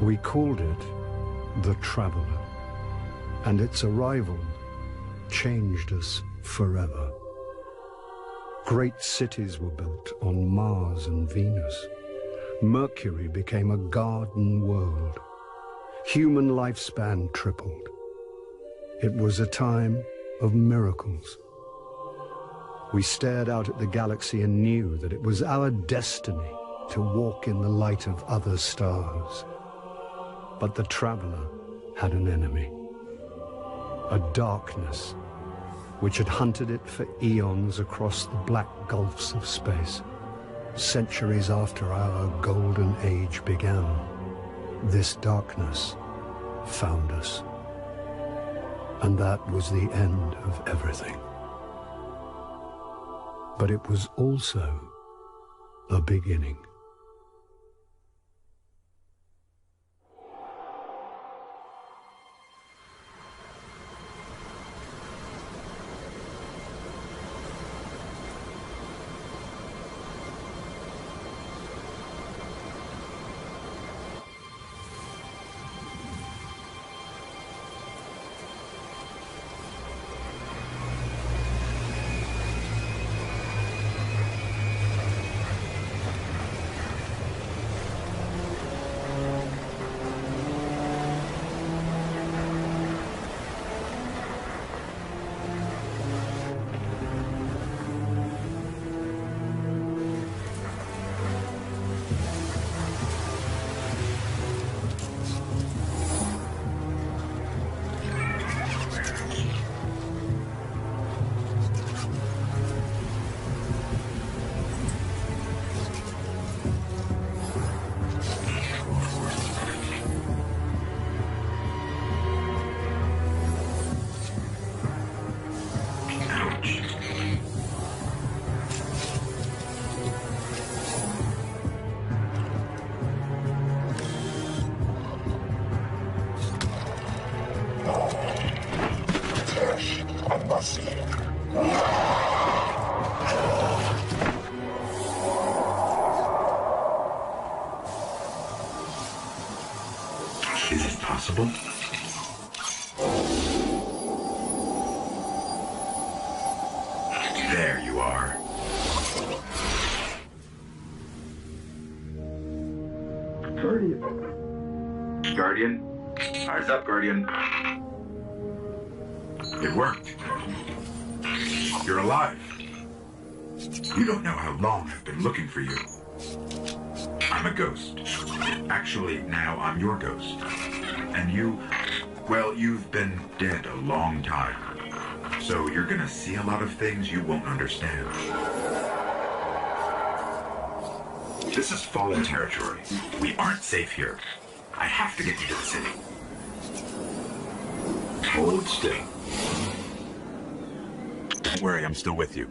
We called it the Traveler, and its arrival changed us forever. Great cities were built on Mars and Venus. Mercury became a garden world. Human lifespan tripled. It was a time of miracles. We stared out at the galaxy and knew that it was our destiny to walk in the light of other stars. But the Traveler had an enemy, a darkness which had hunted it for eons across the black gulfs of space. Centuries after our golden age began, this darkness found us. And that was the end of everything. But it was also a beginning. Is it possible? There you are. Guardian? Eyes up, Guardian. It worked. You're alive. You don't know how long I've been looking for you. I'm a ghost. Actually, now I'm your ghost. And you Well, you've been dead a long time. So you're gonna see a lot of things you won't understand. This is fallen territory. We aren't safe here. I have to get you to the city. Hold still. Don't worry, I'm still with you.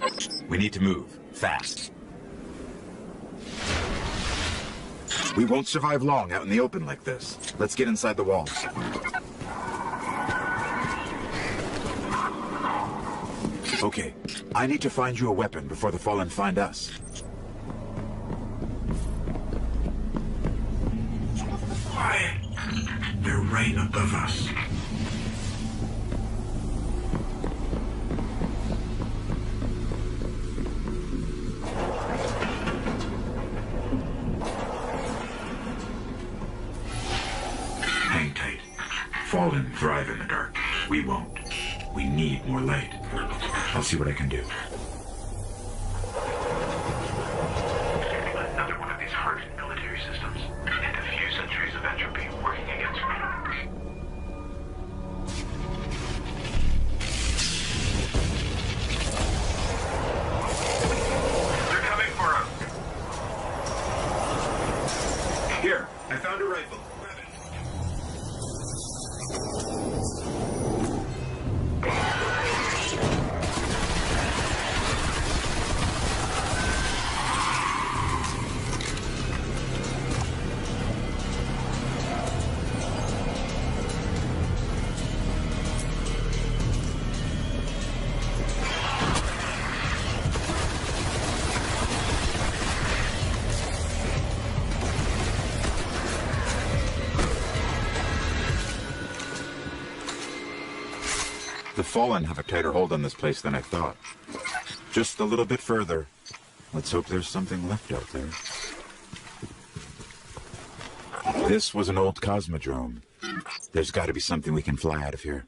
We need to move. Fast. We won't survive long out in the open like this. Let's get inside the walls. Okay, I need to find you a weapon before the Fallen find us. Quiet. They're right above us. Hang tight. Fallen thrive in the dark. We won't. We need more light. I'll see what I can do. Another one of these hardened military systems. And a few centuries of entropy working against me. They're coming for us. Here, I found a rifle. Grab it. The Fallen have a tighter hold on this place than I thought. Just a little bit further. Let's hope there's something left out there. This was an old cosmodrome. There's got to be something we can fly out of here.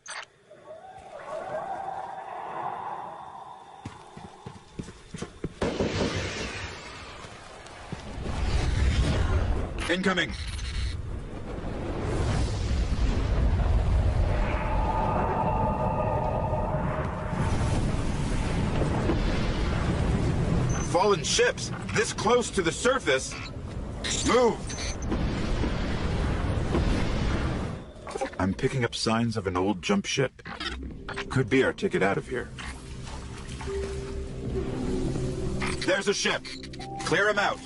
Incoming! Fallen ships, this close to the surface. Move! I'm picking up signs of an old jump ship. Could be our ticket out of here. There's a ship. Clear him out.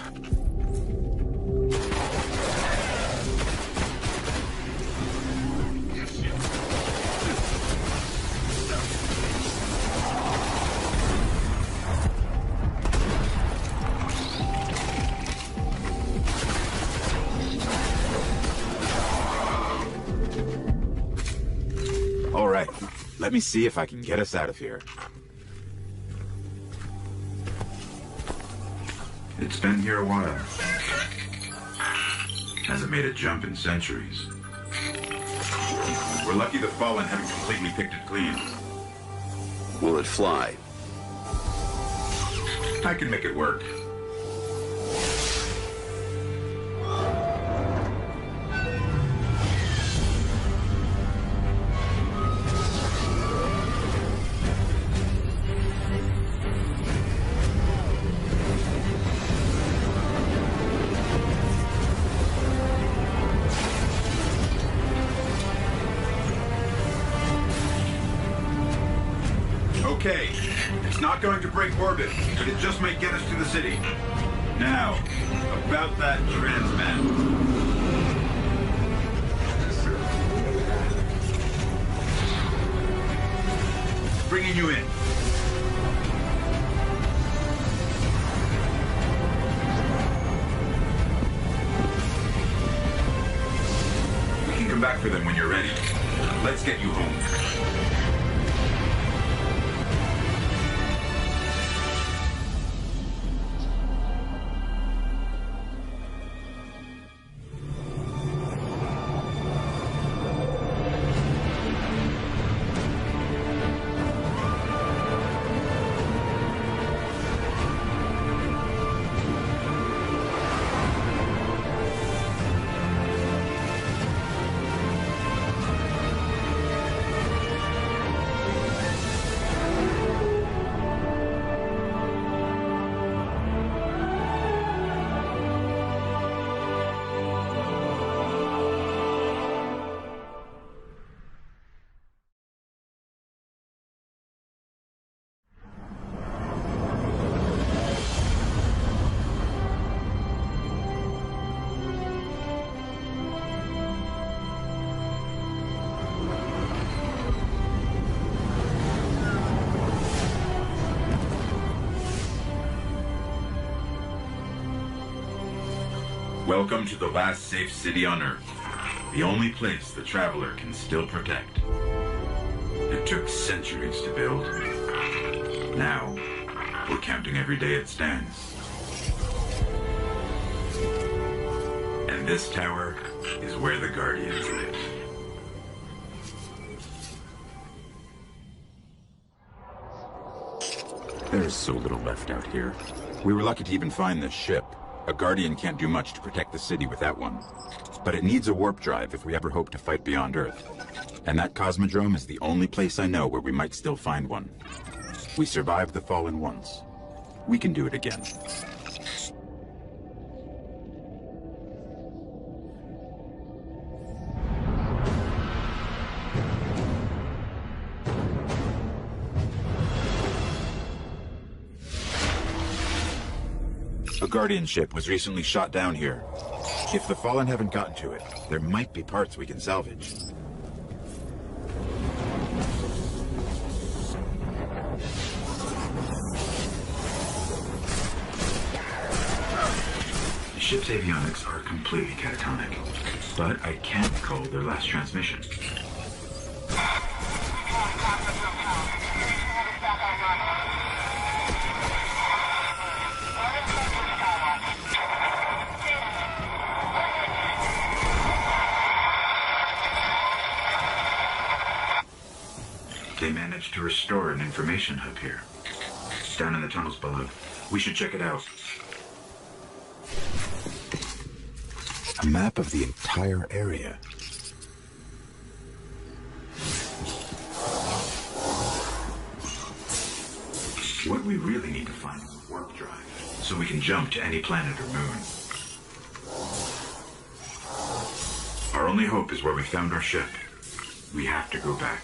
All right, let me see if I can get us out of here. It's been here a while. Hasn't made a jump in centuries. We're lucky the Fallen haven't completely picked it clean. Will it fly? I can make it work. Okay, it's not going to break orbit, but it just might get us to the city. Now, about that transmat. Bringing you in. We can come back for them when you're ready. Let's get you home. Welcome to the last safe city on Earth. The only place the Traveler can still protect. It took centuries to build. Now, we're counting every day it stands. And this tower is where the Guardians live. There's so little left out here. We were lucky to even find this ship. A Guardian can't do much to protect the city with that one. But it needs a warp drive if we ever hope to fight beyond Earth. And that Cosmodrome is the only place I know where we might still find one. We survived the Fallen once. We can do it again. A Guardian ship was recently shot down here. If the Fallen haven't gotten to it, there might be parts we can salvage. The ship's avionics are completely catatonic, but I can't call their last transmission. They managed to restore an information hub here, down in the tunnels below. We should check it out. A map of the entire area. What we really need to find is a warp drive, so we can jump to any planet or moon. Our only hope is where we found our ship. We have to go back.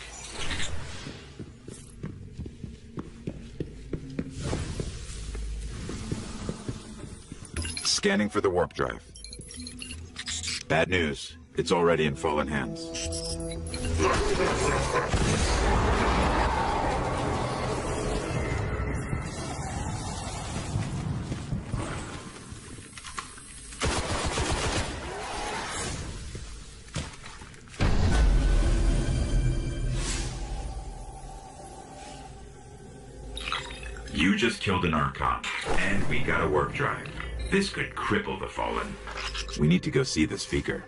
Scanning for the warp drive. Bad news. It's already in Fallen hands. You just killed an Archon, and we got a warp drive. This could cripple the Fallen. We need to go see the speaker.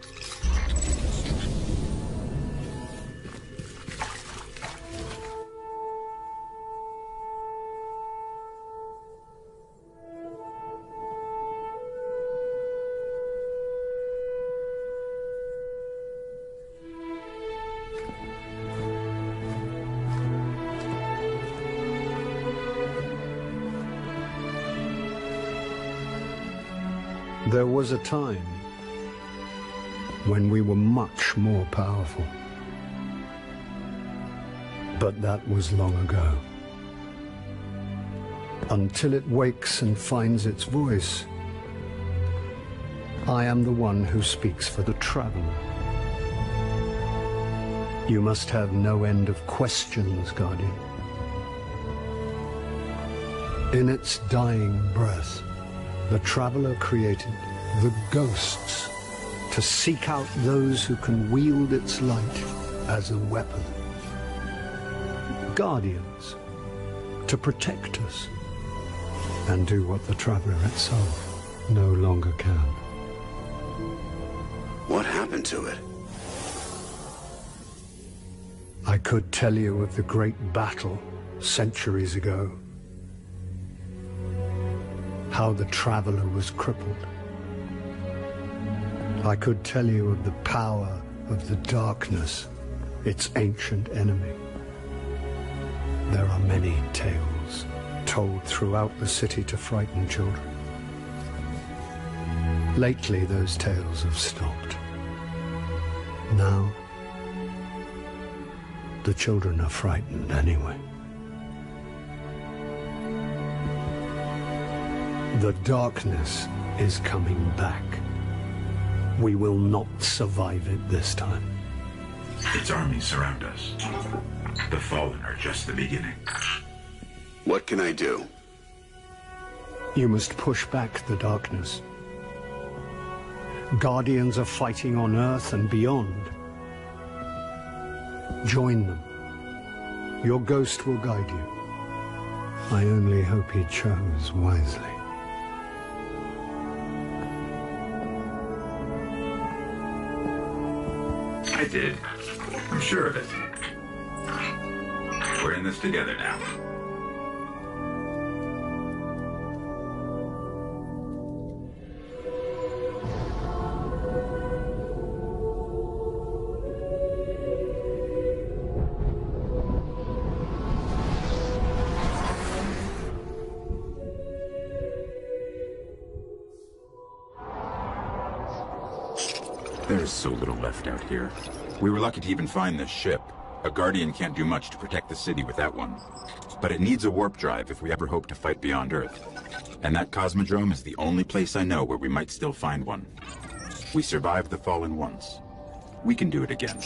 There was a time when we were much more powerful. But that was long ago. Until it wakes and finds its voice, I am the one who speaks for the Traveler. You must have no end of questions, Guardian. In its dying breath, the Traveler created the ghosts to seek out those who can wield its light as a weapon. Guardians to protect us and do what the Traveler itself no longer can. What happened to it? I could tell you of the great battle centuries ago. How the Traveler was crippled. I could tell you of the power of the darkness, its ancient enemy. There are many tales told throughout the city to frighten children. Lately, those tales have stopped. Now, the children are frightened anyway. The darkness is coming back. We will not survive it this time. Its armies surround us. The Fallen are just the beginning. What can I do? You must push back the darkness. Guardians are fighting on Earth and beyond. Join them. Your ghost will guide you. I only hope he chose wisely. I did. I'm sure of it. We're in this together now. There's so little left out here. We were lucky to even find this ship. A Guardian can't do much to protect the city with that one. But it needs a warp drive if we ever hope to fight beyond Earth. And that Cosmodrome is the only place I know where we might still find one. We survived the Fallen once. We can do it again.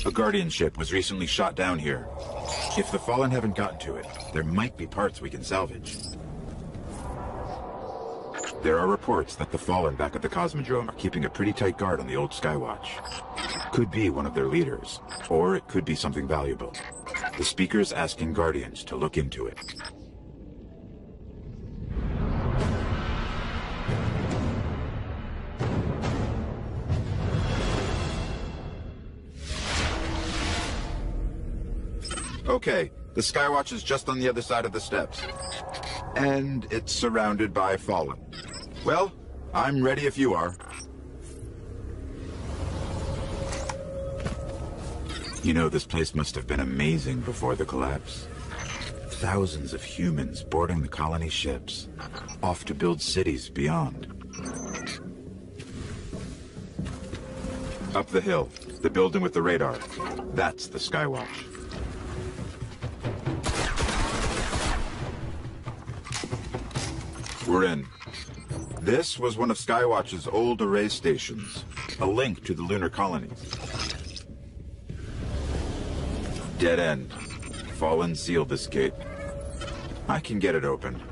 A Guardian ship was recently shot down here. If the Fallen haven't gotten to it, there might be parts we can salvage. There are reports that the Fallen back at the Cosmodrome are keeping a pretty tight guard on the old Skywatch. Could be one of their leaders, or it could be something valuable. The speaker's asking Guardians to look into it. Okay, the Skywatch is just on the other side of the steps. And it's surrounded by Fallen. Well, I'm ready if you are. You know, this place must have been amazing before the collapse. Thousands of humans boarding the colony ships, off to build cities beyond. Up the hill, the building with the radar. That's the Skywatch. We're in. This was one of Skywatch's old array stations, a link to the lunar colonies. Dead end. Fallen sealed this gate. I can get it open.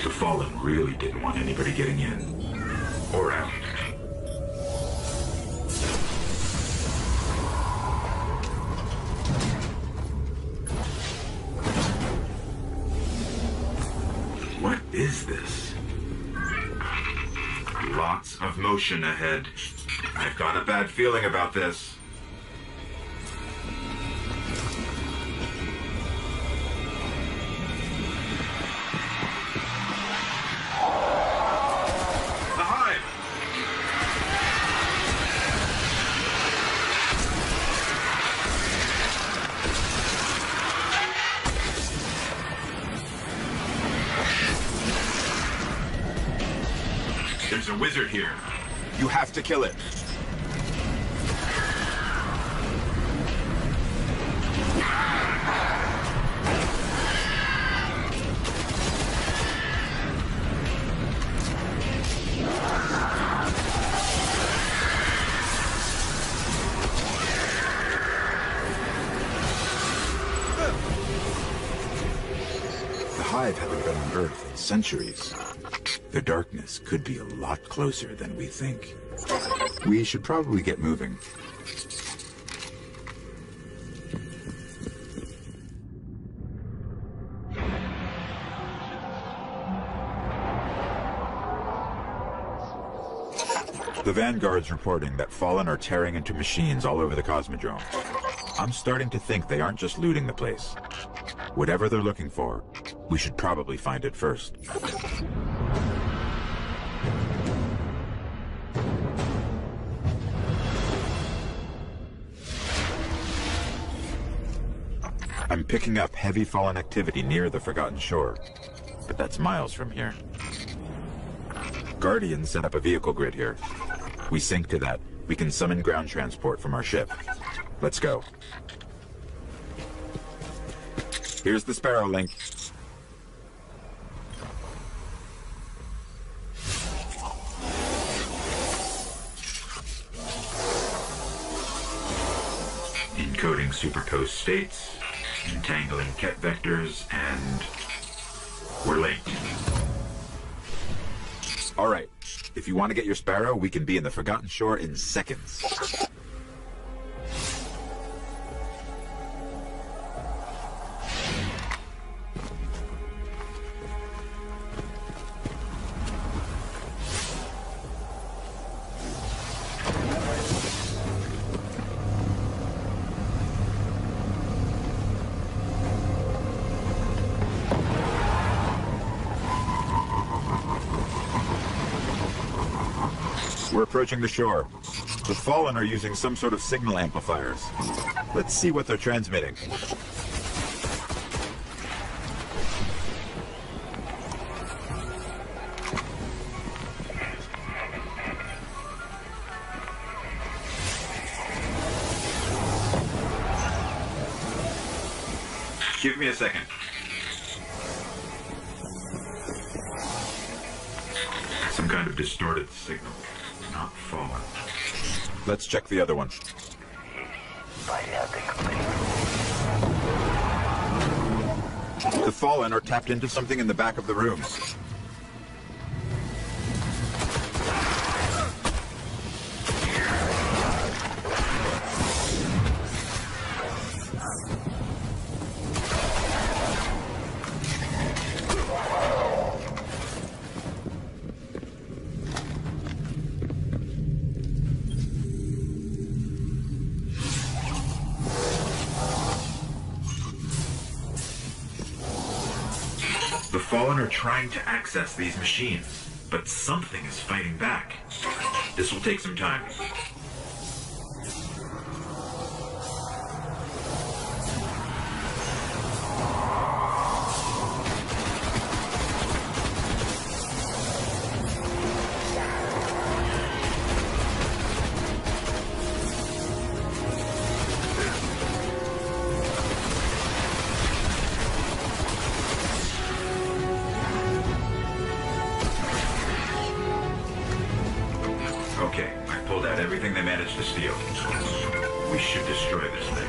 The Fallen really didn't want anybody getting in. Or out. What is this? Lots of motion ahead. I've got a bad feeling about this. There's a wizard here. You have to kill it. The Hive haven't been on Earth in centuries. The darkness could be a lot closer than we think. We should probably get moving. The Vanguard's reporting that Fallen are tearing into machines all over the Cosmodrome. I'm starting to think they aren't just looting the place. Whatever they're looking for, we should probably find it first. I'm picking up heavy Fallen activity near the Forgotten Shore, but that's miles from here. Guardians set up a vehicle grid here. We sync to that. We can summon ground transport from our ship. Let's go. Here's the Sparrow link. Encoding superposed states, entangling ket vectors, and we're late. All right. If you want to get your Sparrow, we can be in the Forgotten Shore in seconds. We're approaching the shore. The Fallen are using some sort of signal amplifiers. Let's see what they're transmitting. Give me a second. Some kind of distorted signal. Not Fallen. Let's check the other one. The Fallen are tapped into something in the back of the rooms. The Fallen are trying to access these machines, but something is fighting back. This will take some time. Okay, I pulled out everything they managed to steal. We should destroy this thing.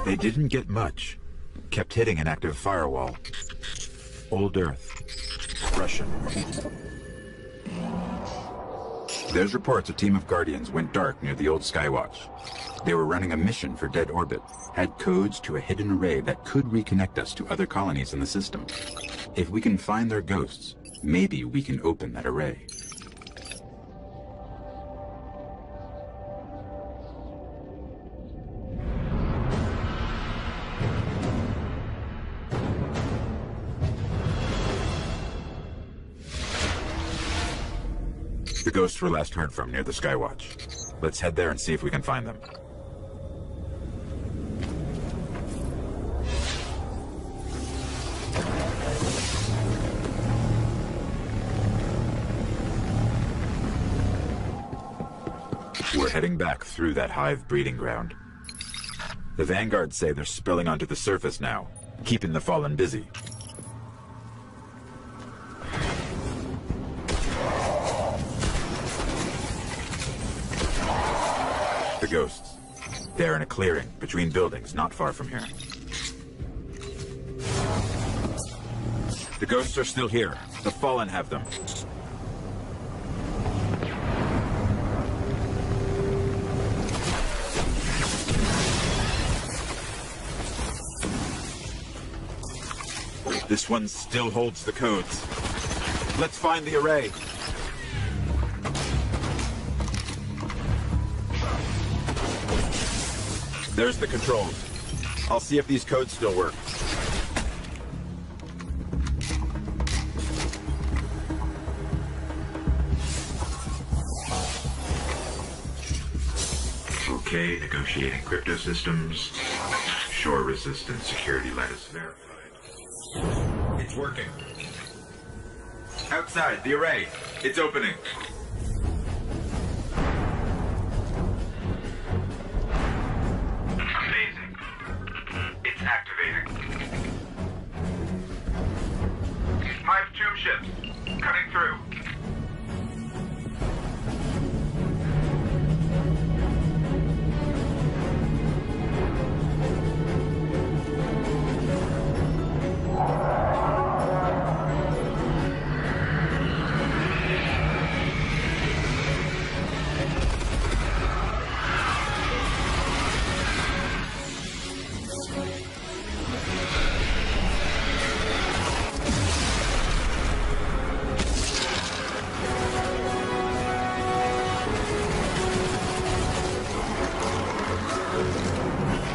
They didn't get much. Kept hitting an active firewall. Old Earth. Russian. There's reports a team of Guardians went dark near the old Skywatch. They were running a mission for Dead Orbit, had codes to a hidden array that could reconnect us to other colonies in the system. If we can find their ghosts, maybe we can open that array. The ghosts were last heard from near the Skywatch. Let's head there and see if we can find them. We're heading back through that hive breeding ground. The Vanguards say they're spilling onto the surface now, keeping the Fallen busy. The ghosts. They're in a clearing between buildings not far from here. The ghosts are still here. The Fallen have them. This one still holds the codes. Let's find the array. There's the controls. I'll see if these codes still work. Okay, negotiating crypto systems. Shore-resistant security lattice verified. It's working. Outside, the array. It's opening. Amazing. It's activating. Hive tomb ships. Cutting through.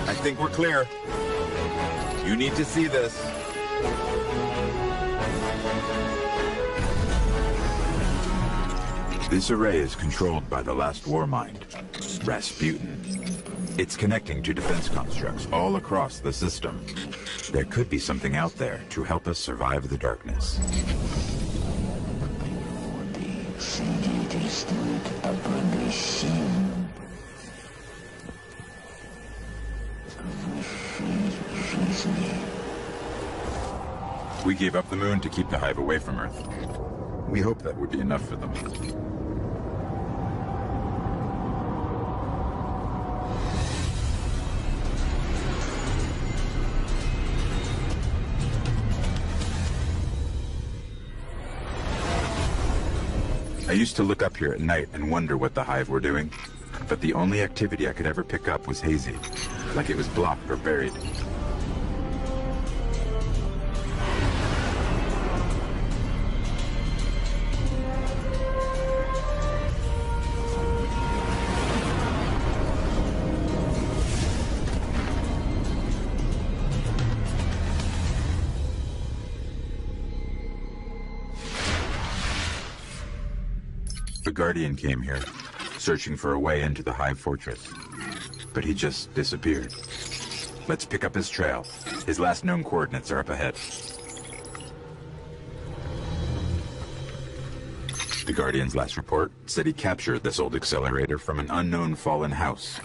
I think we're clear. You need to see this. This array is controlled by the last war mind, Rasputin. It's connecting to defense constructs all across the system. There could be something out there to help us survive the darkness. We gave up the moon to keep the Hive away from Earth. We hope that would be enough for them. I used to look up here at night and wonder what the Hive were doing, but the only activity I could ever pick up was hazy, like it was blocked or buried. The Guardian came here, searching for a way into the Hive Fortress. But he just disappeared. Let's pick up his trail. His last known coordinates are up ahead. The Guardian's last report said he captured this old accelerator from an unknown fallen house.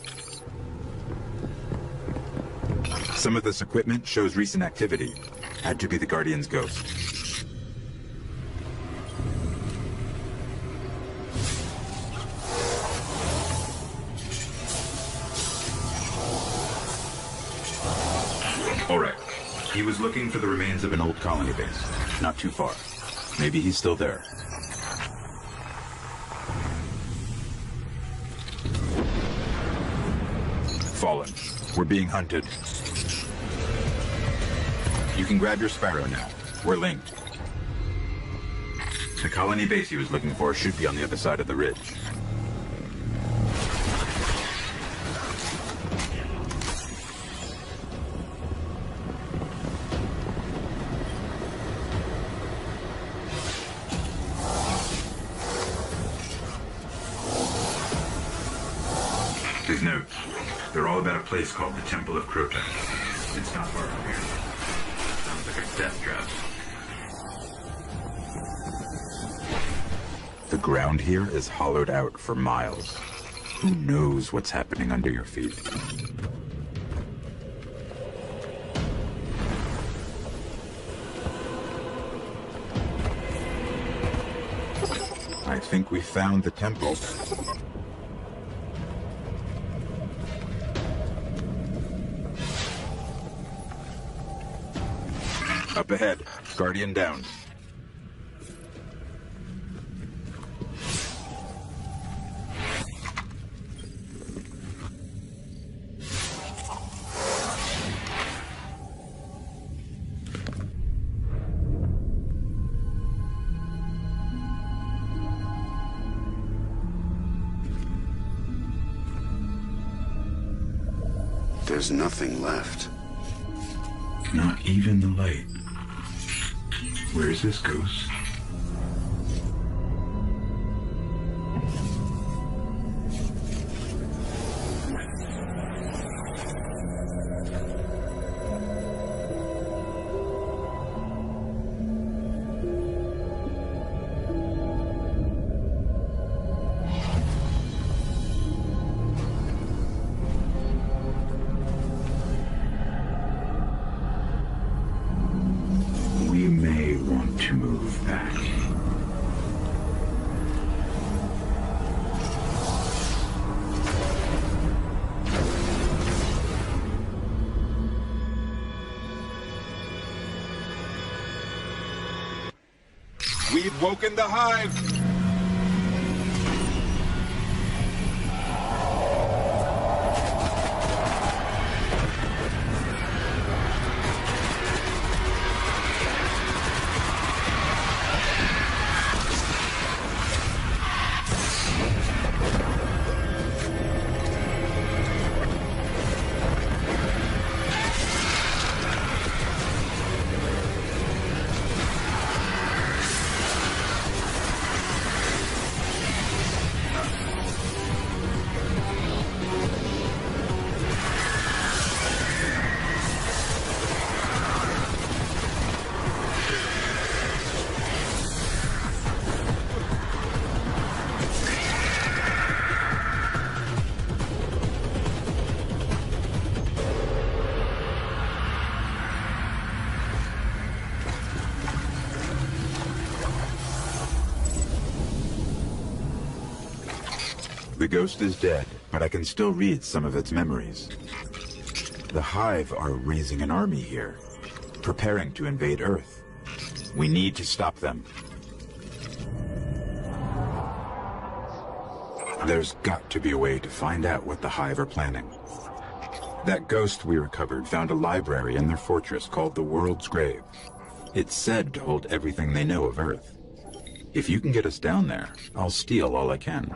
Some of this equipment shows recent activity. Had to be the Guardian's ghost. All right. He was looking for the remains of an old colony base. Not too far. Maybe he's still there. Fallen. We're being hunted. You can grab your Sparrow now. We're linked. The colony base he was looking for should be on the other side of the ridge. His notes. They're all about a place called the Temple of Crota. It's not far from here. Sounds like a death trap. The ground here is hollowed out for miles. Who knows what's happening under your feet? I think we found the temple. Up ahead, Guardian down. There's nothing left. Not even the light. Where's this ghost? We may want to move back. We've woken the hive! The ghost is dead, but I can still read some of its memories. The Hive are raising an army here, preparing to invade Earth. We need to stop them. There's got to be a way to find out what the Hive are planning. That ghost we recovered found a library in their fortress called the World's Grave. It's said to hold everything they know of Earth. If you can get us down there, I'll steal all I can.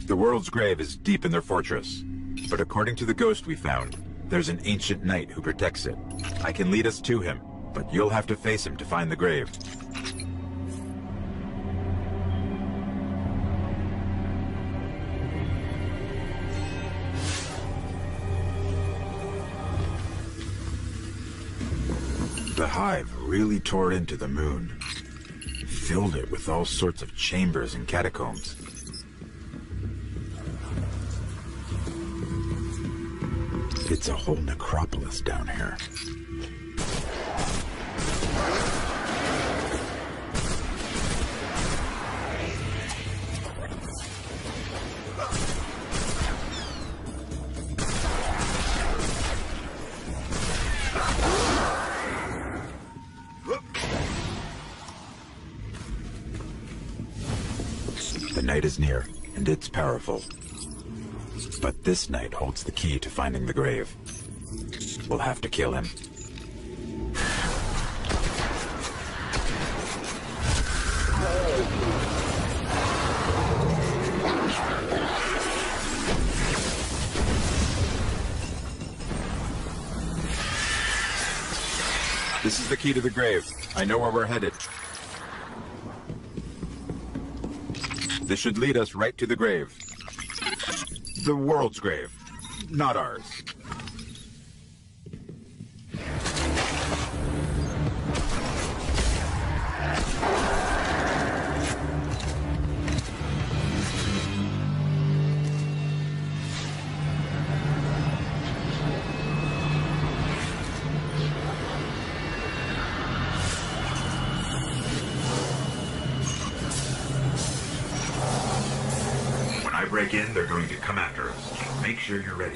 The World's Grave is deep in their fortress, but according to the ghost we found, there's an ancient knight who protects it. I can lead us to him, but you'll have to face him to find the grave. The Hive really tore into the moon, filled it with all sorts of chambers and catacombs. It's a whole necropolis down here. The night is near, and it's powerful. But this knight holds the key to finding the grave. We'll have to kill him. This is the key to the grave. I know where we're headed. This should lead us right to the grave. The world's grave, not ours. When I break in, they're going to come after us. Make sure you're ready.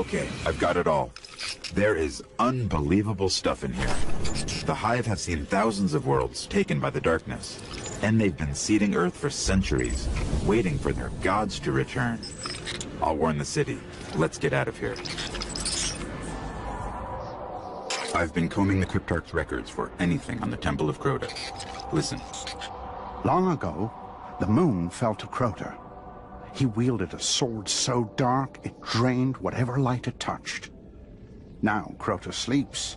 Okay, I've got it all. There is unbelievable stuff in here. The Hive have seen thousands of worlds taken by the darkness, and they've been seeding Earth for centuries, waiting for their gods to return. I'll warn the city. Let's get out of here. I've been combing the Cryptarch's records for anything on the Temple of Crota. Listen. Long ago, the moon fell to Crota. He wielded a sword so dark it drained whatever light it touched. Now Crota sleeps,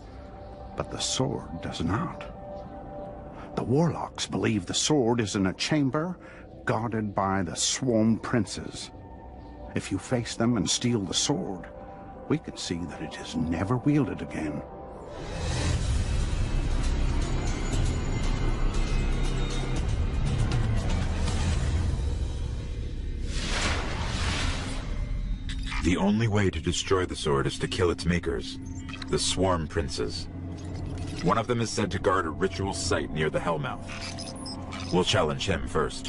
but the sword does not. The warlocks believe the sword is in a chamber guarded by the Swarm Princes. If you face them and steal the sword, we can see that it is never wielded again. The only way to destroy the sword is to kill its makers, the Swarm Princes. One of them is said to guard a ritual site near the Hellmouth. We'll challenge him first.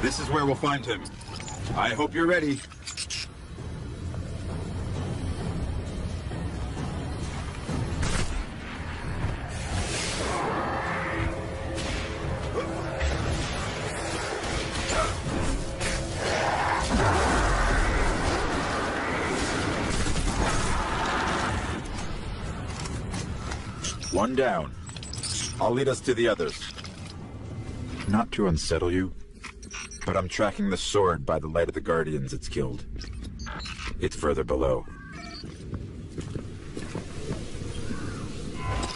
This is where we'll find him. I hope you're ready. One down. I'll lead us to the others. Not to unsettle you, but I'm tracking the sword by the light of the Guardians it's killed. It's further below.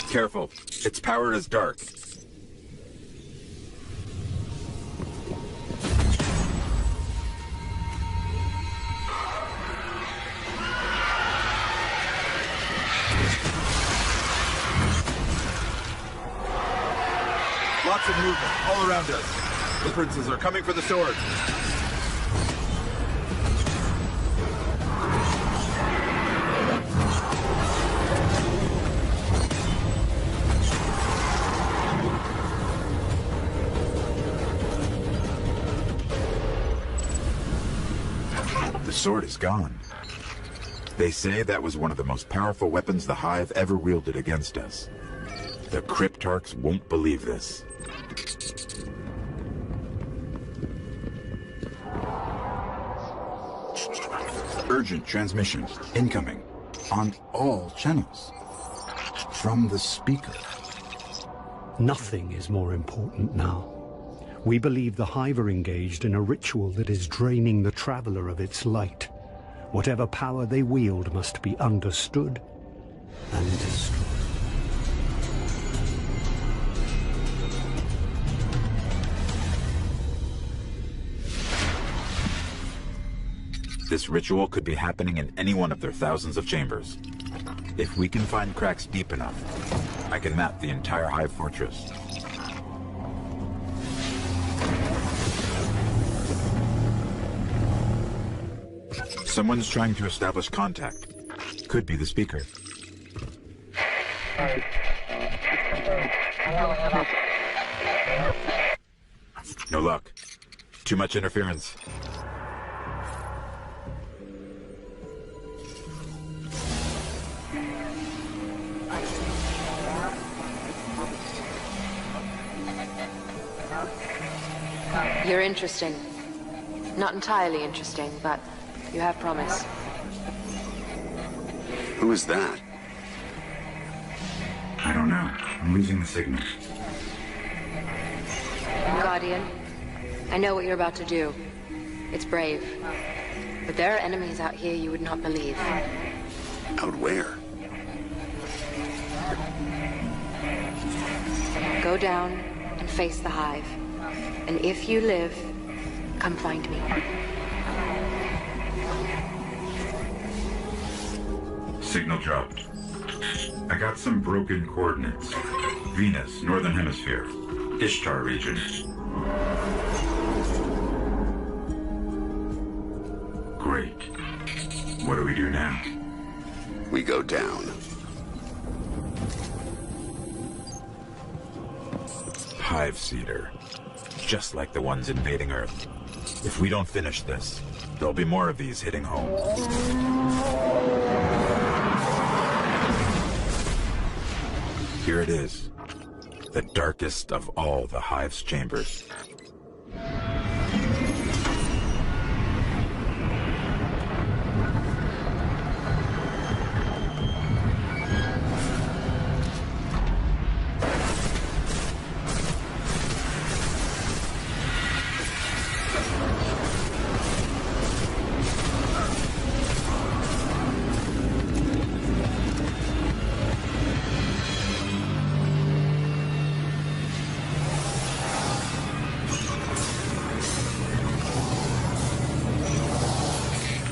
Careful. Its power is dark. Lots of movement all around us. The princes are coming for the sword. The sword is gone. They say that was one of the most powerful weapons the Hive ever wielded against us. The Cryptarchs won't believe this. Urgent transmission, incoming, on all channels. From the speaker. Nothing is more important now. We believe the Hive are engaged in a ritual that is draining the Traveler of its light. Whatever power they wield must be understood and destroyed. This ritual could be happening in any one of their thousands of chambers. If we can find cracks deep enough, I can map the entire Hive fortress. Someone's trying to establish contact. Could be the speaker. No luck. Too much interference. You're interesting. Not entirely interesting, but you have promise. Who is that? I don't know. I'm losing the signal. Guardian, I know what you're about to do. It's brave. But there are enemies out here you would not believe. Out where? Go down and face the Hive. And if you live, come find me. Signal dropped. I got some broken coordinates. Venus, Northern Hemisphere. Ishtar region. Great. What do we do now? We go down. Hive Seeder. just like the ones invading Earth. If we don't finish this, there'll be more of these hitting home. Here it is, the darkest of all the Hive's chambers.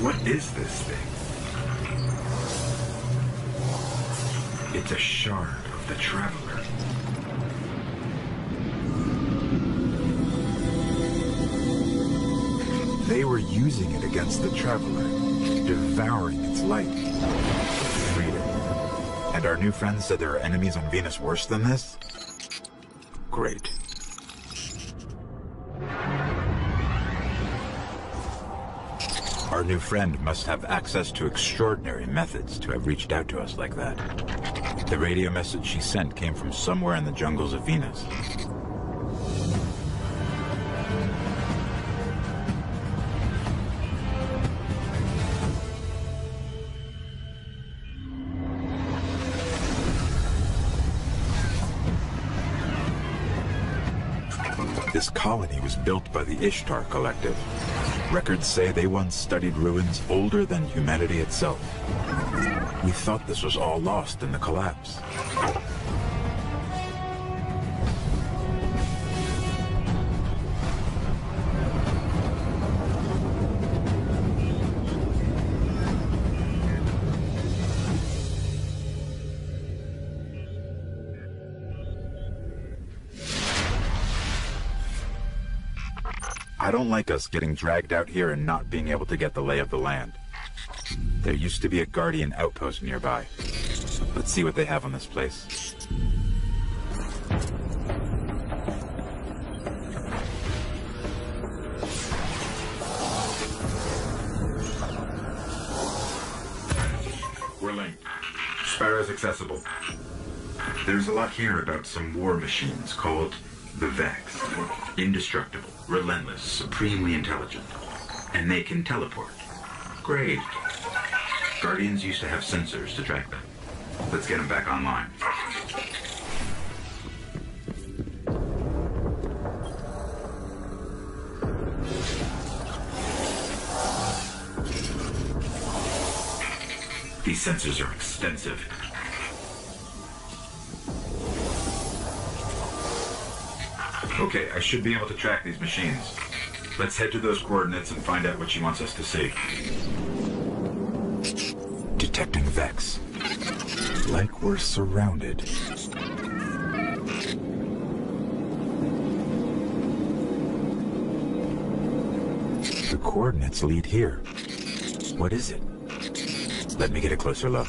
What is this thing? It's a shard of the Traveler. They were using it against the Traveler, devouring its light. Freedom. And our new friend said there are enemies on Venus worse than this? Great. Our new friend must have access to extraordinary methods to have reached out to us like that. The radio message she sent came from somewhere in the jungles of Venus. This colony was built by the Ishtar Collective. Records say they once studied ruins older than humanity itself. We thought this was all lost in the collapse. I don't like us getting dragged out here and not being able to get the lay of the land. There used to be a Guardian outpost nearby. Let's see what they have on this place. We're linked. Sparrow's accessible. There's a lot here about some war machines called the Vex. Indestructible, relentless, supremely intelligent. And they can teleport. Great. Guardians used to have sensors to track them. Let's get them back online. These sensors are extensive. Okay, I should be able to track these machines. Let's head to those coordinates and find out what she wants us to see. Detecting Vex. Like we're surrounded. The coordinates lead here. What is it? Let me get a closer look.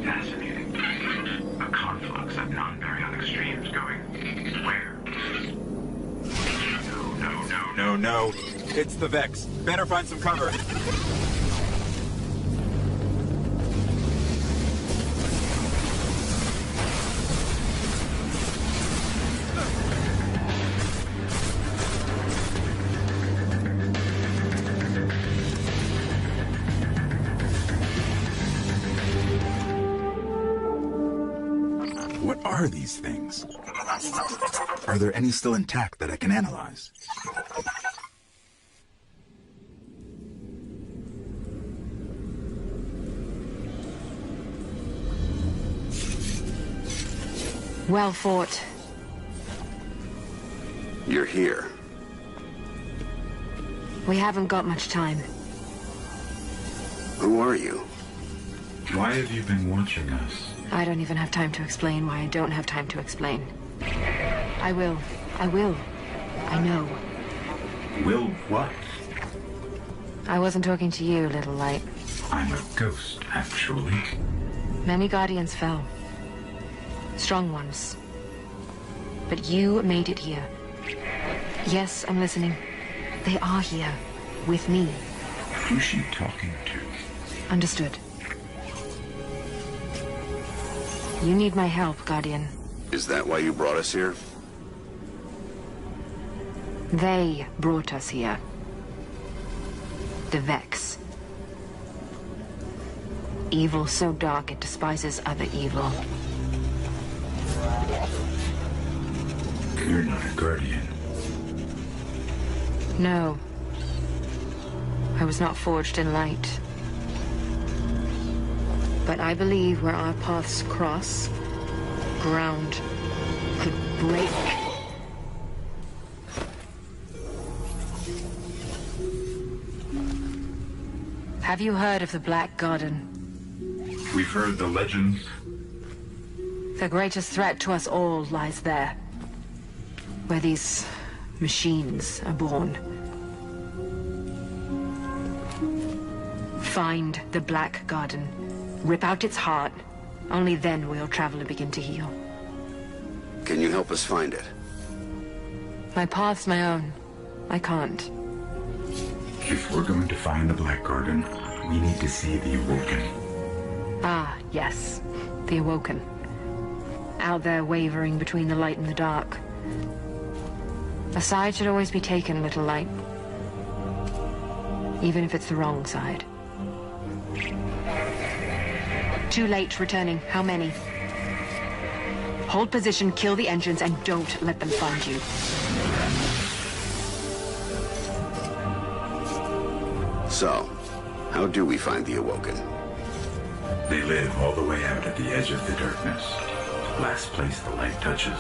Fascinating. A conflux of non-periodic streams going where? No. It's the Vex. Better find some cover. What are these things? Are there any still intact that I can analyze? Well fought. You're here. We haven't got much time. Who are you? Why have you been watching us? I don't even have time to explain why I don't have time to explain. I will. I will. I know. Will what? I wasn't talking to you, little light. I'm a ghost, actually. Many Guardians fell. Strong ones. But you made it here. Yes, I'm listening. They are here. With me. Who's she talking to? Understood. You need my help, Guardian. Is that why you brought us here? They brought us here. The Vex. Evil so dark it despises other evil. You're not a Guardian. No. I was not forged in light. But I believe where our paths cross, ground could break. Have you heard of the Black Garden? We've heard the legends. The greatest threat to us all lies there. Where these machines are born. Find the Black Garden. Rip out its heart. Only then will your traveler begin to heal. Can you help us find it? My path's my own. I can't. If we're going to find the Black Garden, we need to see the Awoken. Ah, yes. The Awoken. Out there wavering between the light and the dark. A side should always be taken, little light. Even if it's the wrong side. Too late returning. How many? Hold position, kill the engines, and don't let them find you. So, how do we find the Awoken? They live all the way out at the edge of the darkness. Last place the light touches.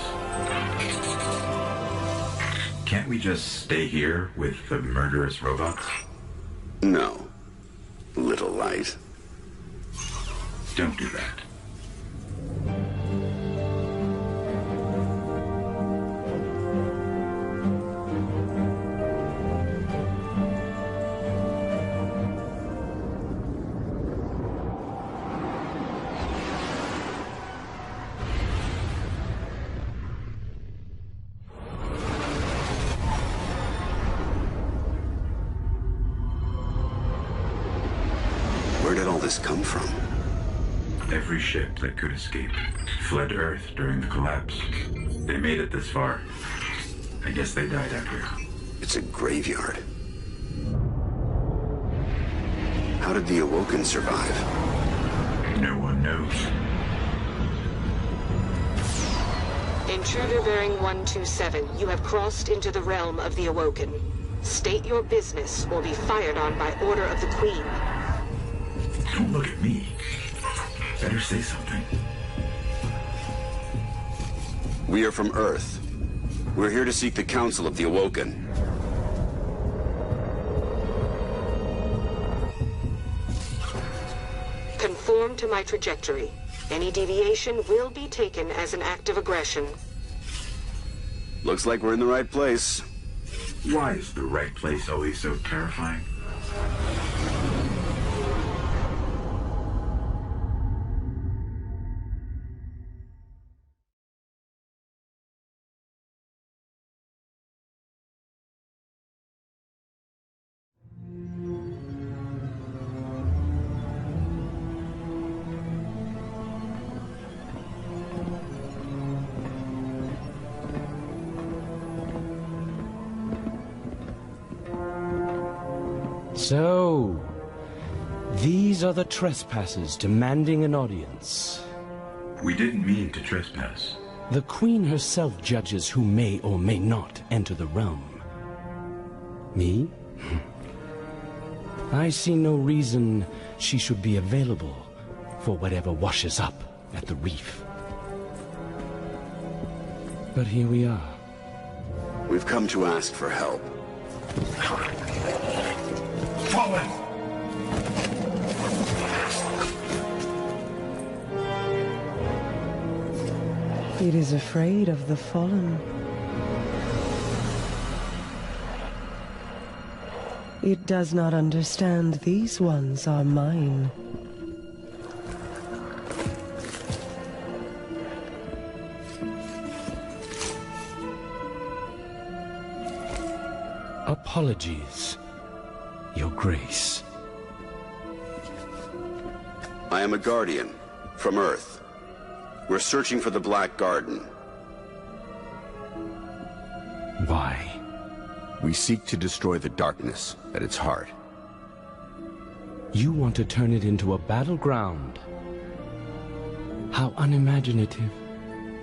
Can't we just stay here with the murderous robots? No. Little light. Don't do that. Where did all this come from? Every ship that could escape fled Earth during the collapse. They made it this far. I guess they died out here. It's a graveyard. How did the Awoken survive? No one knows. Intruder bearing 127, you have crossed into the realm of the Awoken. State your business or be fired on by order of the Queen. Don't look at me. Better say something. We are from Earth. We're here to seek the Council of the Awoken. Conform to my trajectory. Any deviation will be taken as an act of aggression. Looks like we're in the right place. Why is the right place always so terrifying? So, these are the trespassers demanding an audience. We didn't mean to trespass. The Queen herself judges who may or may not enter the realm. Me? I see no reason she should be available for whatever washes up at the reef. But here we are. We've come to ask for help. Fallen! It is afraid of the fallen. It does not understand these ones are mine. Apologies, Your Grace. I am a Guardian from Earth. We're searching for the Black Garden. Why? We seek to destroy the darkness at its heart. You want to turn it into a battleground? How unimaginative.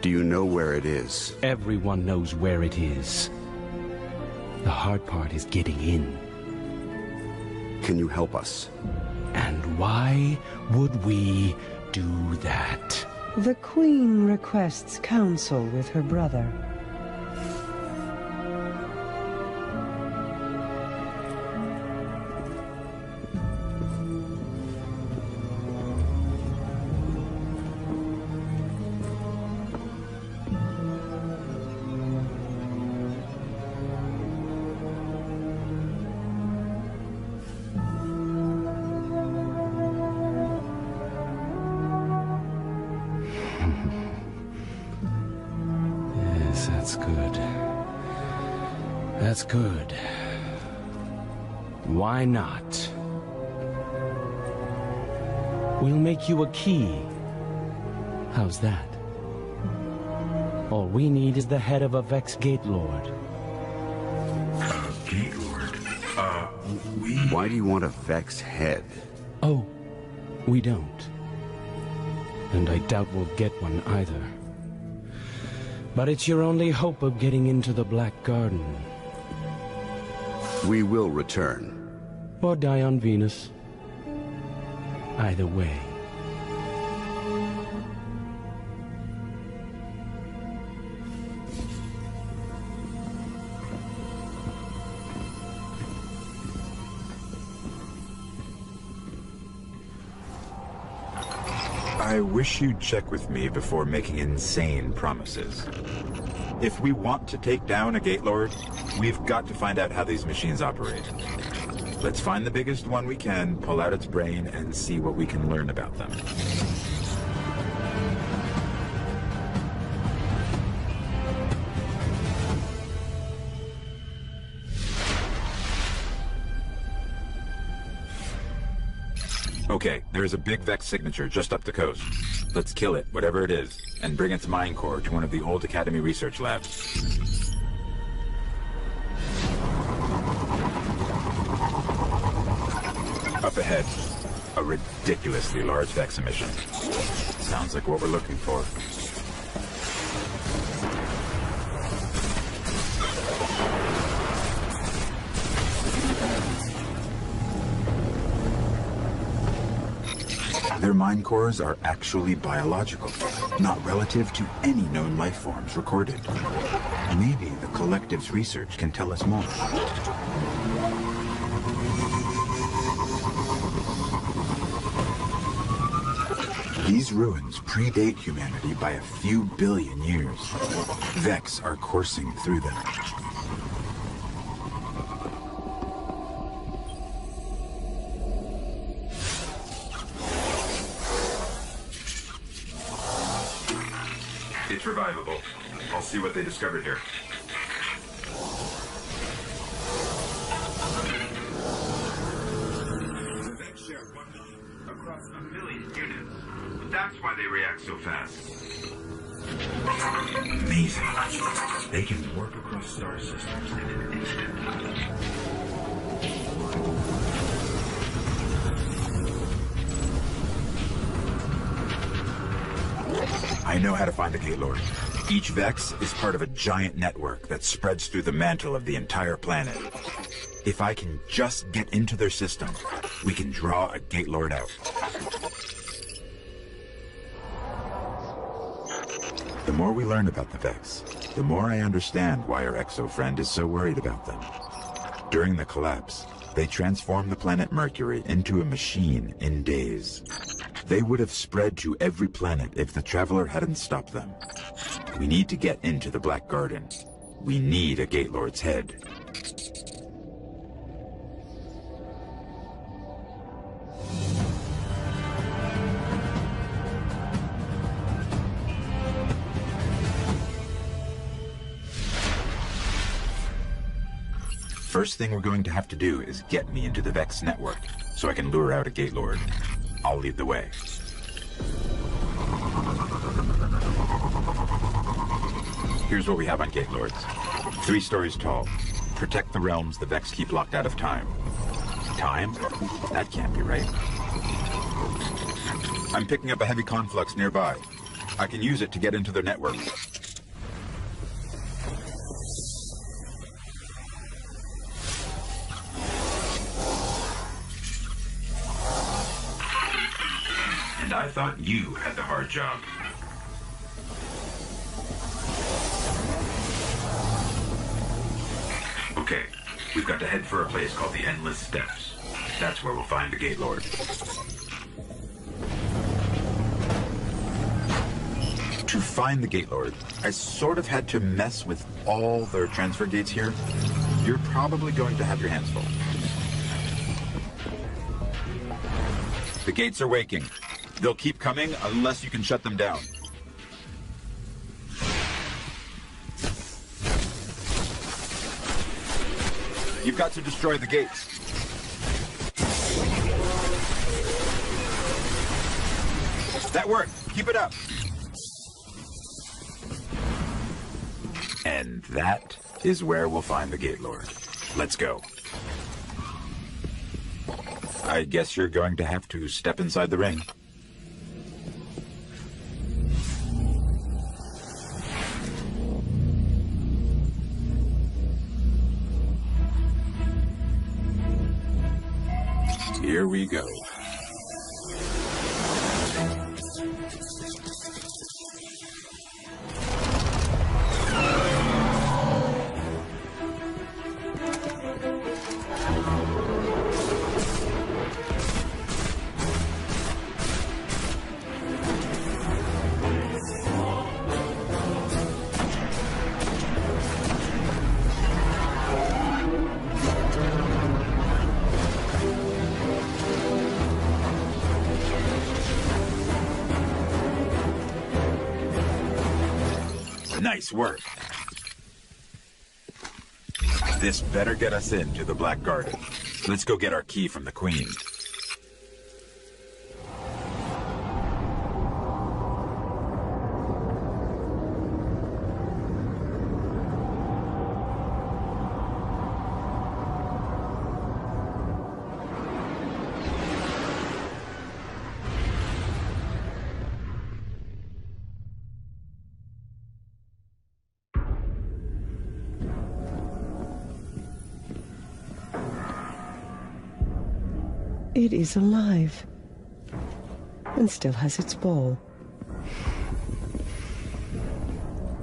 Do you know where it is? Everyone knows where it is. The hard part is getting in. Can you help us? And why would we do that? The Queen requests counsel with her brother. Yes, that's good. That's good. Why not? We'll make you a key. How's that? All we need is the head of a Vex Gate Lord. Gate Lord? Why do you want a Vex head? Oh, we don't. And I doubt we'll get one either. But it's your only hope of getting into the Black Garden. We will return. Or die on Venus. Either way. I wish you'd check with me before making insane promises. If we want to take down a Gate Lord, we've got to find out how these machines operate. Let's find the biggest one we can, pull out its brain, and see what we can learn about them. Okay, there's a big Vex signature just up the coast. Let's kill it, whatever it is, and bring its mine core to one of the old Academy research labs. Up ahead, a ridiculously large Vex emission. Sounds like what we're looking for. Their mind cores are actually biological, not relative to any known life forms recorded. Maybe the collective's research can tell us more. These ruins predate humanity by a few billion years. Vex are coursing through them. It's revivable. I'll see what they discovered here. The Vex share 1 million across 1 million units. That's why they react so fast. Amazing. They can warp across star systems in an instant. I know how to find the Gate Lord. Each Vex is part of a giant network that spreads through the mantle of the entire planet. If I can just get into their system, we can draw a Gate Lord out. The more we learn about the Vex, the more I understand why our exo-friend is so worried about them. During the collapse, they transformed the planet Mercury into a machine in days. They would have spread to every planet if the Traveler hadn't stopped them. We need to get into the Black Garden. We need a Gate Lord's head. First thing we're going to have to do is get me into the Vex network, so I can lure out a Gate Lord. I'll lead the way. Here's what we have on Gate Lords. 3 stories tall. Protect the realms the Vex keep locked out of time. Time? That can't be right. I'm picking up a heavy conflux nearby. I can use it to get into their network. And I thought you had the hard job. Okay, we've got to head for a place called the Endless Steps. That's where we'll find the Gate Lord. To find the Gate Lord, I sort of had to mess with all their transfer gates here. You're probably going to have your hands full. The gates are waking. They'll keep coming unless you can shut them down. You've got to destroy the gates. That worked. Keep it up. And that is where we'll find the Gate Lord. Let's go. I guess you're going to have to step inside the ring. Here we go. Nice work. This better get us into the Black Garden. Let's go get our key from the Queen. It is alive. And still has its ball.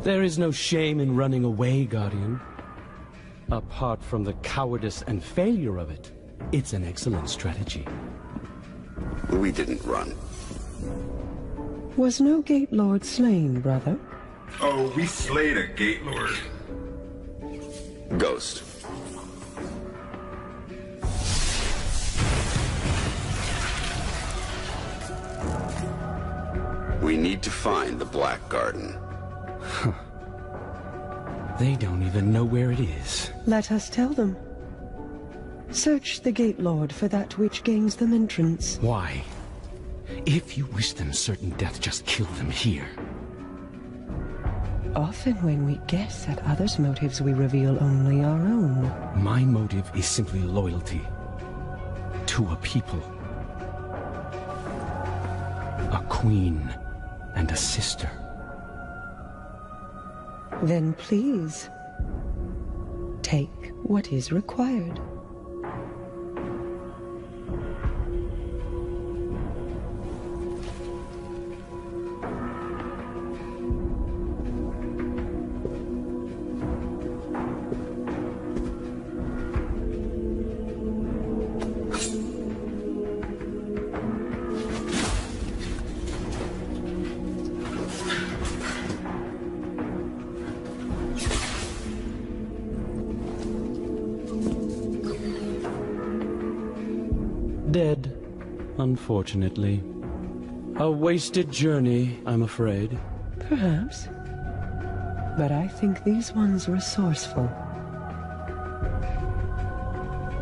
There is no shame in running away, Guardian. Apart from the cowardice and failure of it, it's an excellent strategy. We didn't run. Was no Gate Lord slain, brother? Oh, we slayed a Gate Lord. Ghost. We need to find the Black Garden. Huh. They don't even know where it is. Let us tell them. Search the Gate Lord for that which gains them entrance. Why? If you wish them certain death, just kill them here. Often when we guess at others' motives, we reveal only our own. My motive is simply loyalty to a people. A queen and a sister. Then please, take what is required. Dead, unfortunately. A wasted journey, I'm afraid. Perhaps. But I think these ones resourceful.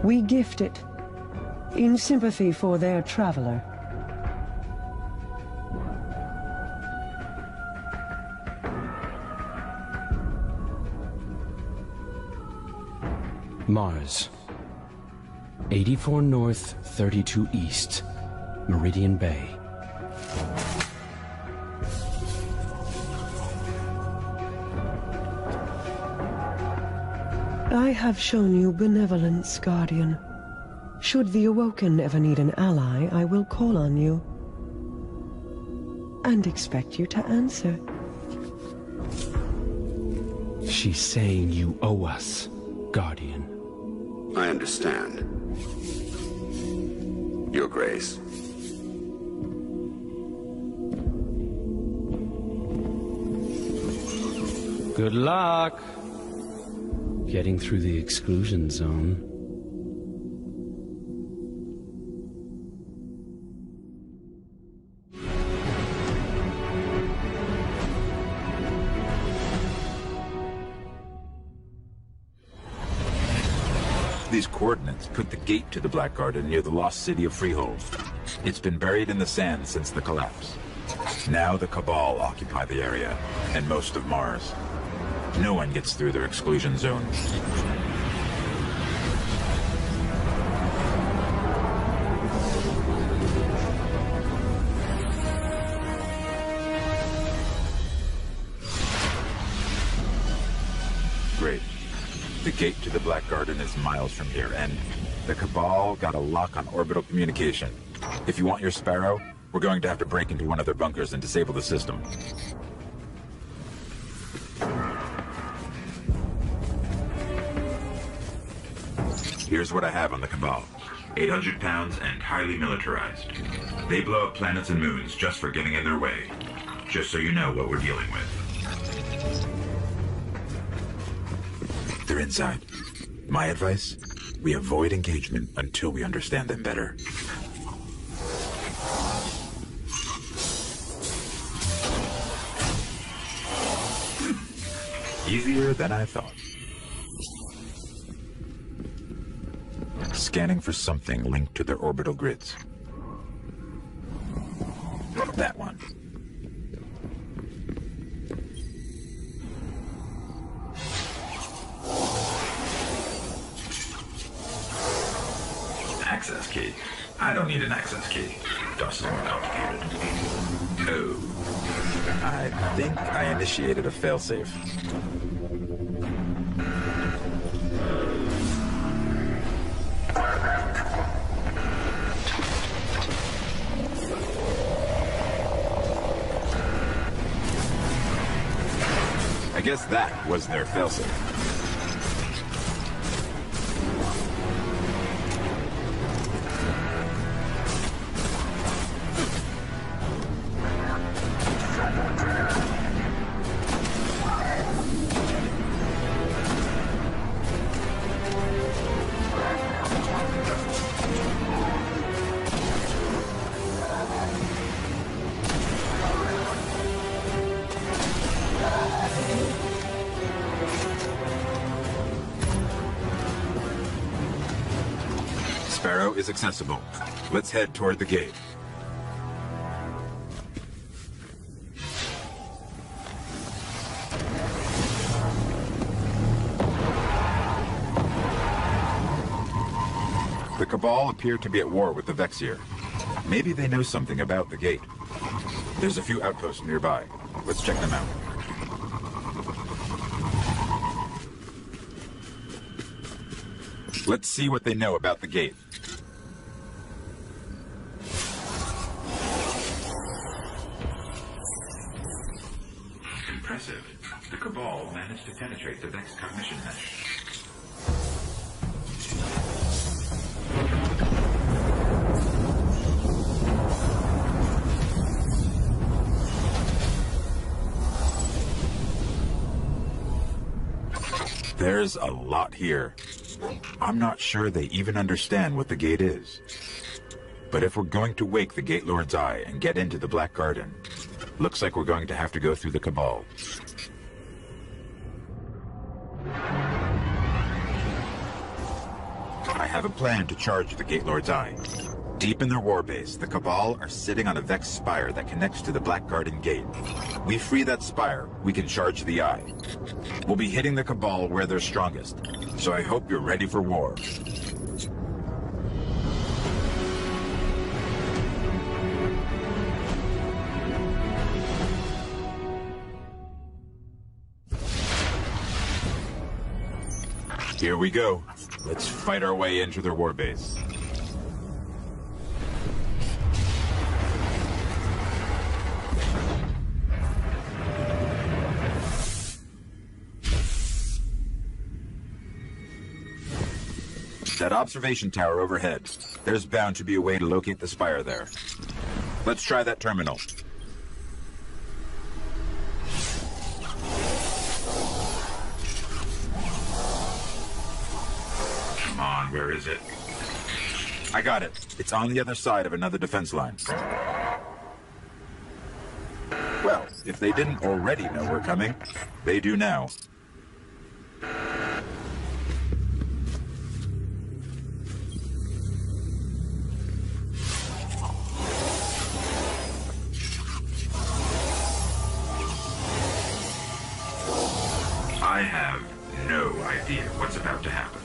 We gift it in sympathy for their traveler. Mars. 84 North, 32 East. Meridian Bay. I have shown you benevolence, Guardian. Should the Awoken ever need an ally, I will call on you. And expect you to answer. She's saying you owe us, Guardian. I understand. Your Grace. Good luck getting through the exclusion zone. These coordinates put the gate to the Black Garden near the lost city of Freehold. It's been buried in the sand since the collapse. Now the Cabal occupy the area, and most of Mars. No one gets through their exclusion zone. Great. The gate to the Black Garden is miles from here, and the Cabal got a lock on orbital communication. If you want your Sparrow, we're going to have to break into one of their bunkers and disable the system. Here's what I have on the Cabal. 800 pounds and highly militarized. They blow up planets and moons just for getting in their way. Just so you know what we're dealing with. They're inside. My advice? We avoid engagement until we understand them better. Easier than I thought. Scanning for something linked to their orbital grids. That one. Access key. I don't need an access key. DOS is more complicated. Oh. I think I initiated a failsafe. I guess that was their failsafe. Sparrow is accessible. Let's head toward the gate. The Cabal appear to be at war with the Vexier. Maybe they know something about the gate. There's a few outposts nearby. Let's check them out. Let's see what they know about the gate. Impressive. The Cabal managed to penetrate the Vex cognition mesh. There's a lot here. I'm not sure they even understand what the gate is. But if we're going to wake the Gate Lord's eye and get into the Black Garden, looks like we're going to have to go through the Cabal. I have a plan to charge the Gate Lord's Eye. Deep in their warbase, the Cabal are sitting on a Vex spire that connects to the Black Garden Gate. We free that spire, we can charge the Eye. We'll be hitting the Cabal where they're strongest, so I hope you're ready for war. Here we go. Let's fight our way into their warbase. That observation tower overhead. There's bound to be a way to locate the spire there. Let's try that terminal. Come on, where is it? I got it. It's on the other side of another defense line. Well, if they didn't already know we're coming, they do now. I have no idea what's about to happen.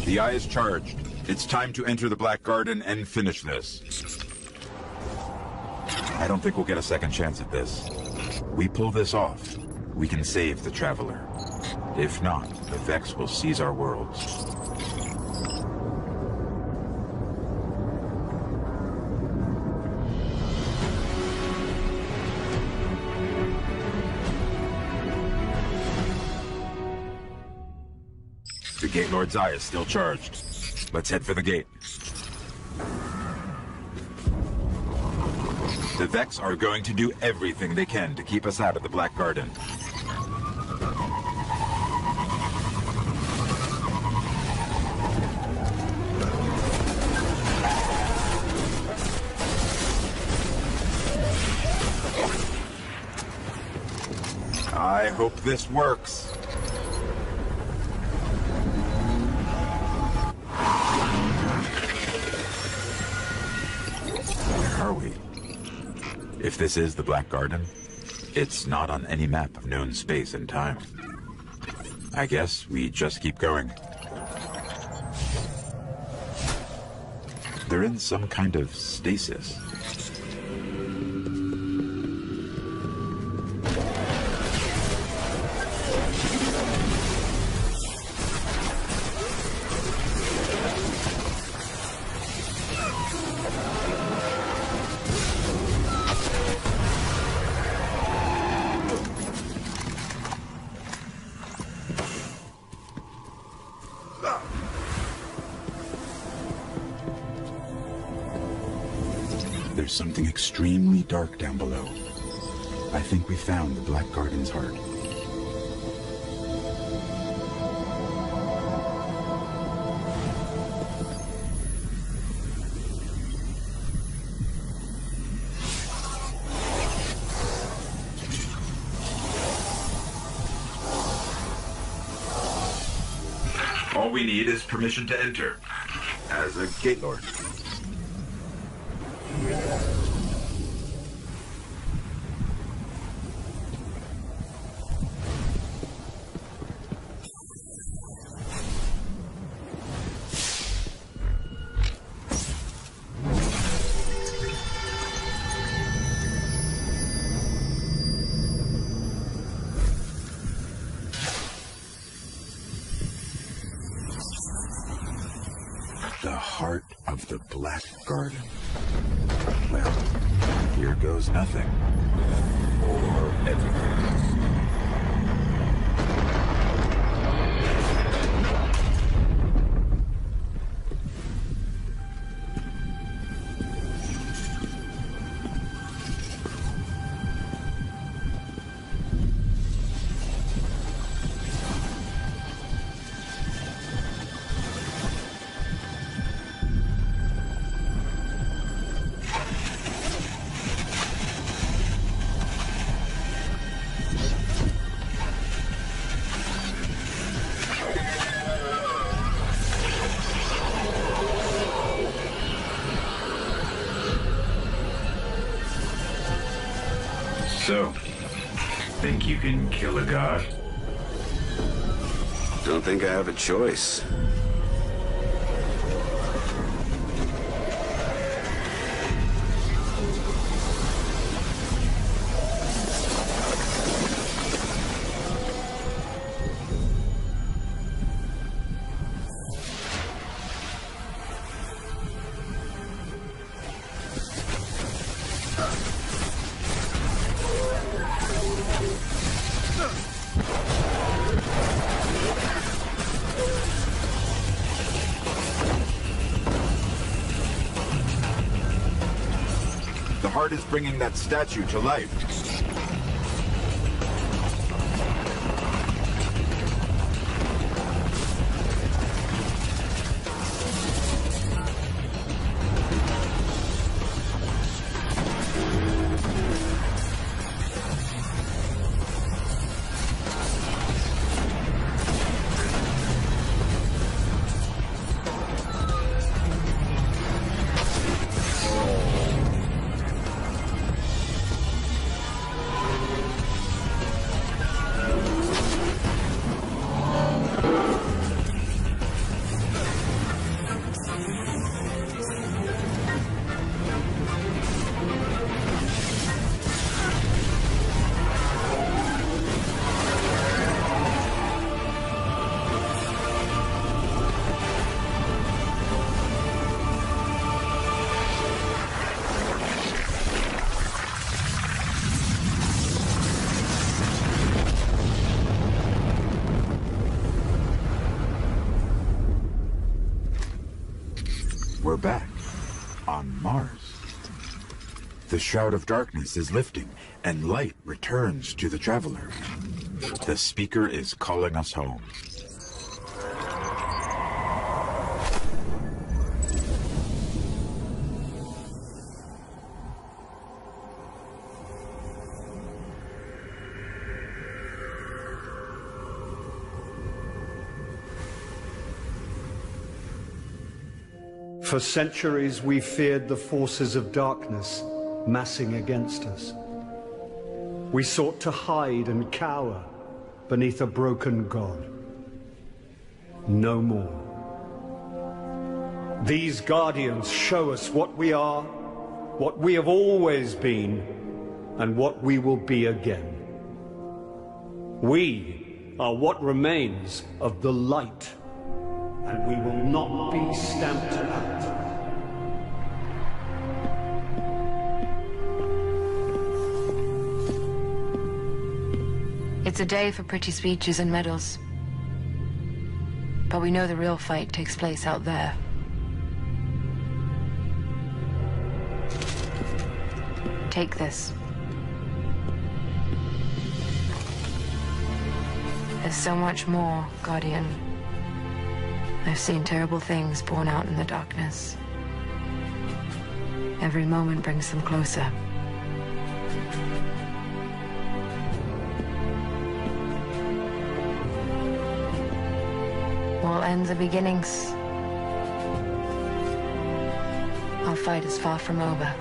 The Eye is charged. It's time to enter the Black Garden and finish this. I don't think we'll get a second chance at this. We pull this off, we can save the Traveler. If not, the Vex will seize our worlds. The Gate Lord's Eye is still charged. Let's head for the gate. The Vex are going to do everything they can to keep us out of the Black Garden. I hope this works. Where are we? If this is the Black Garden, it's not on any map of known space and time. I guess we just keep going. They're in some kind of stasis. There's something extremely dark down below. I think we found the Black Garden's heart. we need is permission to enter. As a gate lord. The heart of the Black Garden. Well, here goes nothing. Or everything. So, think you can kill a god? Don't think I have a choice. The heart is bringing that statue to life. We're back on Mars. The Shroud of Darkness is lifting, and light returns to the traveler. The speaker is calling us home. For centuries we feared the forces of darkness massing against us. We sought to hide and cower beneath a broken god. No more. These guardians show us what we are, what we have always been, and what we will be again. We are what remains of the light, and we will not be stamped out. It's a day for pretty speeches and medals. But we know the real fight takes place out there. Take this. There's so much more, Guardian. I've seen terrible things born out in the darkness. Every moment brings them closer. We'll ends are beginnings. Our fight is far from over.